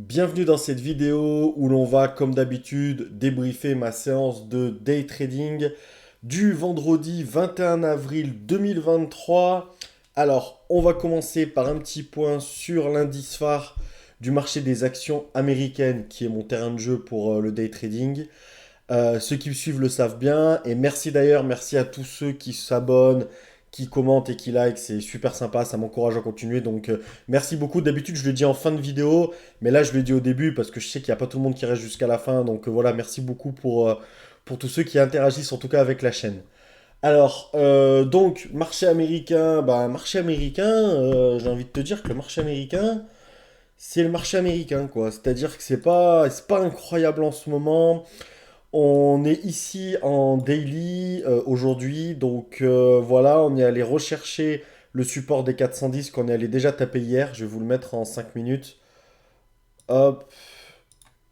Bienvenue dans cette vidéo où l'on va, comme d'habitude, débriefer ma séance de day trading du vendredi 21 avril 2023. Alors, on va commencer par un petit point sur l'indice phare du marché des actions américaines, qui est mon terrain de jeu pour le day trading. Ceux qui me suivent le savent bien. Et merci d'ailleurs, merci à tous ceux qui s'abonnent, qui commentent et qui like. C'est super sympa, ça m'encourage à continuer. Donc merci beaucoup. D'habitude, je le dis en fin de vidéo. Mais là, je le dis au début parce que je sais qu'il n'y a pas tout le monde qui reste jusqu'à la fin. Donc voilà, merci beaucoup pour tous ceux qui interagissent, en tout cas avec la chaîne. Alors, donc, marché américain, j'ai envie de te dire que le marché américain, c'est le marché américain, quoi. C'est-à-dire que c'est pas incroyable en ce moment. On est ici en daily aujourd'hui, donc voilà, on est allé rechercher le support des 410 qu'on est allé déjà taper hier. Je vais vous le mettre en 5 minutes. Hop,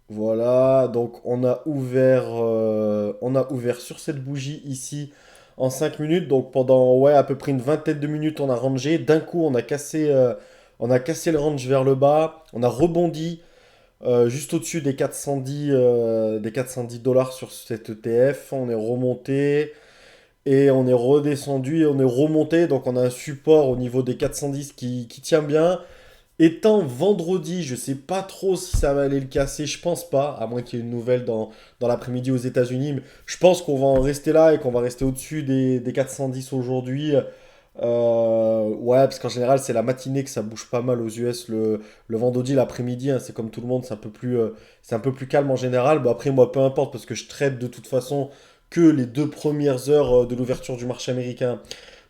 voilà, donc on a ouvert sur cette bougie ici en 5 minutes. Donc pendant ouais, à peu près une vingtaine de minutes, on a rangé. D'un coup, on a cassé le range vers le bas. On a rebondi juste au-dessus des 410 dollars sur cet ETF. On est remonté et on est redescendu et on est remonté. Donc on a un support au niveau des 410 qui tient bien. Étant vendredi, je sais pas trop si ça va aller le casser, je pense pas, à moins qu'il y ait une nouvelle dans l'après-midi aux États-Unis. Mais je pense qu'on va en rester là et qu'on va rester au-dessus des 410 aujourd'hui. Ouais, parce qu'en général, c'est la matinée que ça bouge pas mal aux US. Le vendredi, l'après-midi, hein, c'est comme tout le monde, c'est un peu plus calme en général. Bon, après, moi, peu importe, parce que je traite de toute façon que les 2 premières heures de l'ouverture du marché américain.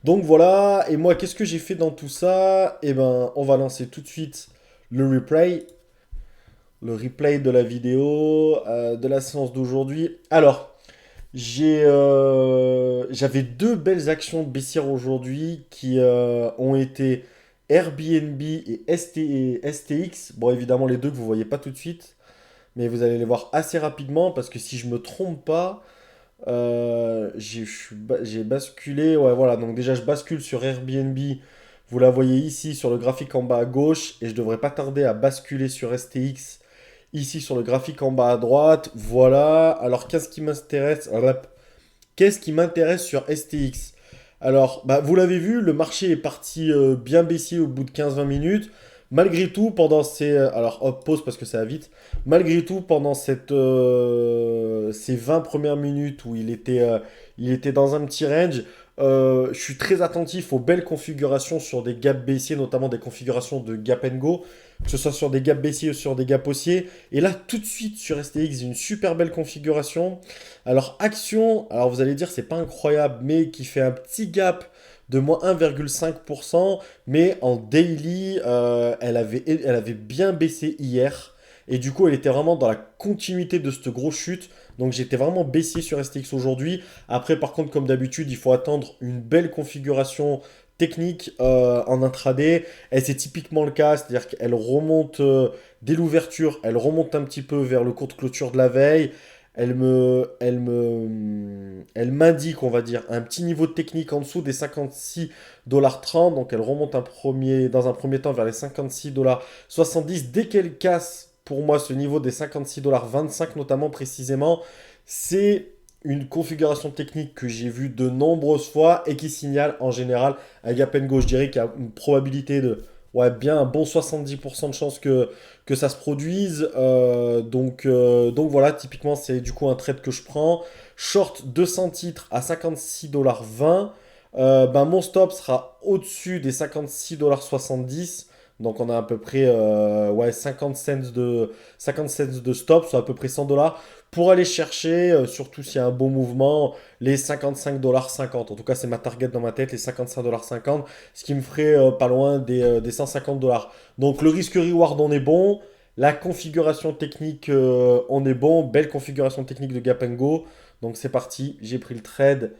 Donc voilà, et moi, qu'est-ce que j'ai fait dans tout ça? Eh ben, on va lancer tout de suite le replay. Le replay de la vidéo, de la séance d'aujourd'hui. Alors, j'avais deux belles actions de baissière aujourd'hui qui ont été Airbnb et STX. Bon, évidemment, les deux que vous voyez pas tout de suite, mais vous allez les voir assez rapidement parce que si je me trompe pas, j'ai basculé. Ouais, voilà, donc déjà, je bascule sur Airbnb. Vous la voyez ici sur le graphique en bas à gauche et je devrais pas tarder à basculer sur STX ici sur le graphique en bas à droite. Voilà. Alors, qu'est-ce qui m'intéresse? Qu'est-ce qui m'intéresse sur STX? Alors, bah, vous l'avez vu, le marché est parti bien baissier au bout de 15-20 minutes. Malgré tout, pendant alors, hop, pause parce que ça va vite. Malgré tout, pendant ces 20 premières minutes où il était dans un petit range, je suis très attentif aux belles configurations sur des gaps baissiers, notamment des configurations de gap and go, que ce soit sur des gaps baissiers ou sur des gaps haussiers. Et là, tout de suite, sur STX, j'ai une super belle configuration. Alors, action, alors vous allez dire, c'est pas incroyable, mais qui fait un petit gap de moins 1,5%, mais en daily, elle avait bien baissé hier. Et du coup, elle était vraiment dans la continuité de cette grosse chute. Donc, j'étais vraiment baissier sur STX aujourd'hui. Après, par contre, comme d'habitude, il faut attendre une belle configuration technique en intraday. Et c'est typiquement le cas, c'est-à-dire qu'elle remonte dès l'ouverture, elle remonte un petit peu vers le cours de clôture de la veille. Elle m'indique, on va dire, un petit niveau de technique en dessous des 56,30 $. Donc elle remonte dans un premier temps vers les 56,70 $. Dès qu'elle casse, pour moi, ce niveau des 56,25 $ notamment précisément, c'est une configuration technique que j'ai vue de nombreuses fois et qui signale en général un gap and go. Je dirais qu'il y a une probabilité de, ouais, bien un bon 70% de chances que ça se produise. Donc voilà, typiquement, c'est du coup un trade que je prends. Short 200 titres à 56,20 $. Ben, mon stop sera au-dessus des 56,70 $. Donc on a à peu près ouais, 50 cents de stop, soit à peu près 100 dollars, pour aller chercher, surtout s'il y a un bon mouvement, les 55,50 $. En tout cas, c'est ma target dans ma tête, les 55,50 $, ce qui me ferait pas loin des 150 dollars. Donc le risque-reward, on est bon. La configuration technique, on est bon. Belle configuration technique de Gap and Go. Donc c'est parti, j'ai pris le trade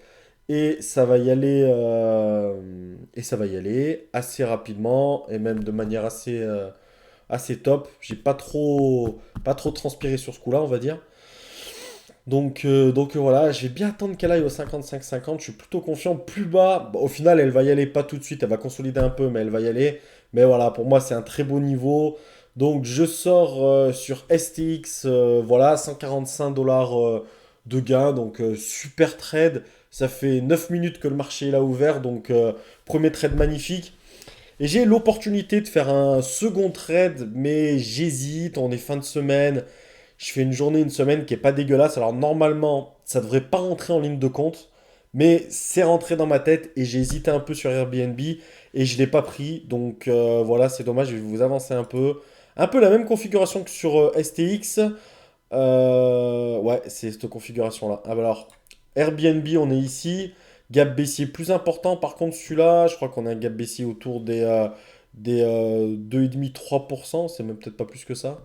et ça va y aller assez rapidement et même de manière assez top. J'ai pas trop transpiré sur ce coup-là, on va dire. Donc voilà, je vais bien attendre qu'elle aille au 55,50. Je suis plutôt confiant. Plus bas, bon, au final, elle va y aller pas tout de suite. Elle va consolider un peu, mais elle va y aller. Mais voilà, pour moi, c'est un très beau niveau. Donc je sors sur STX, voilà, 145 dollars de gain, donc super trade. Ça fait 9 minutes que le marché est là ouvert, donc premier trade magnifique. Et j'ai l'opportunité de faire un second trade, mais j'hésite, on est fin de semaine. Je fais une journée, une semaine qui est pas dégueulasse. Alors normalement, ça devrait pas rentrer en ligne de compte, mais c'est rentré dans ma tête et j'ai hésité un peu sur Airbnb et je l'ai pas pris. Donc voilà, c'est dommage. Je vais vous avancer un peu. Un peu la même configuration que sur STX. Ouais, c'est cette configuration-là. Ah, bah alors, Airbnb, on est ici. Gap baissier plus important. Par contre, celui-là, je crois qu'on a un gap baissier autour des 2,5-3%. C'est même peut-être pas plus que ça.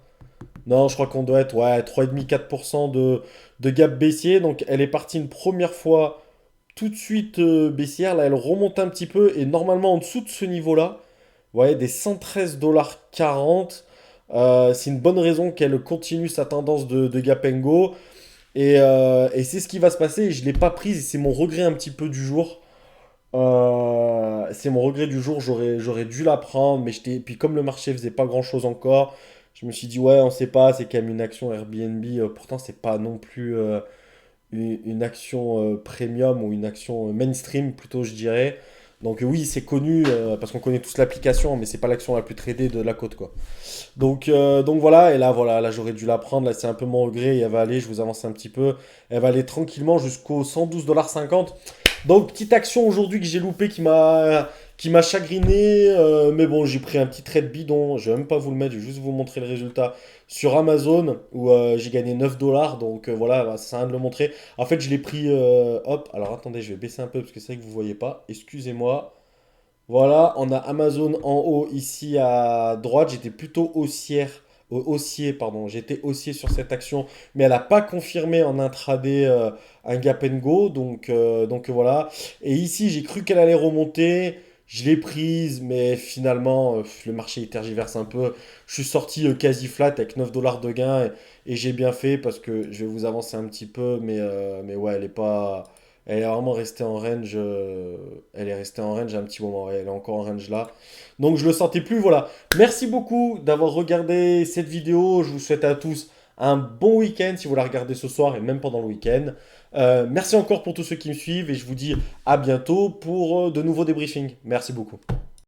Non, je crois qu'on doit être ouais, 3,5-4% de gap baissier. Donc, elle est partie une première fois tout de suite baissière. Là, elle remonte un petit peu. Et normalement, en dessous de ce niveau-là, vous voyez, des 113,40 $. C'est une bonne raison qu'elle continue sa tendance de gap and go. Et c'est ce qui va se passer. Et je ne l'ai pas prise. Et c'est mon regret un petit peu du jour. C'est mon regret du jour. J'aurais dû la prendre. Mais j'étais. Puis comme le marché faisait pas grand-chose encore, je me suis dit, ouais, on sait pas. C'est quand même une action Airbnb. Pourtant, c'est pas non plus une action premium ou une action mainstream, plutôt, je dirais. Donc, oui, c'est connu parce qu'on connaît tous l'application. Mais c'est pas l'action la plus tradée de la côte, quoi. Donc voilà, et là j'aurais dû la prendre, là c'est un peu mon regret, et elle va aller, je vous avance un petit peu, elle va aller tranquillement jusqu'au 112,50 $. Donc petite action aujourd'hui que j'ai loupé qui m'a chagriné, mais bon j'ai pris un petit trade bidon, je vais même pas vous le mettre, je vais juste vous montrer le résultat sur Amazon où j'ai gagné 9 dollars, donc voilà, bah, ça sert à rien de le montrer. En fait je l'ai pris, hop, alors attendez, je vais baisser un peu parce que c'est vrai que vous voyez pas, excusez-moi. Voilà, on a Amazon en haut ici à droite. J'étais plutôt haussier, pardon. J'étais haussier sur cette action, mais elle n'a pas confirmé en intraday un gap and go. Donc voilà. Et ici, j'ai cru qu'elle allait remonter. Je l'ai prise, mais finalement, le marché il tergiverse un peu. Je suis sorti quasi flat avec 9 dollars de gain et j'ai bien fait parce que je vais vous avancer un petit peu, mais ouais, elle est pas. Elle est vraiment restée en range. Elle est restée en range un petit moment. Ouais, elle est encore en range là. Donc je le sentais plus. Voilà. Merci beaucoup d'avoir regardé cette vidéo. Je vous souhaite à tous un bon week-end si vous la regardez ce soir et même pendant le week-end. Merci encore pour tous ceux qui me suivent et je vous dis à bientôt pour de nouveaux débriefings. Merci beaucoup.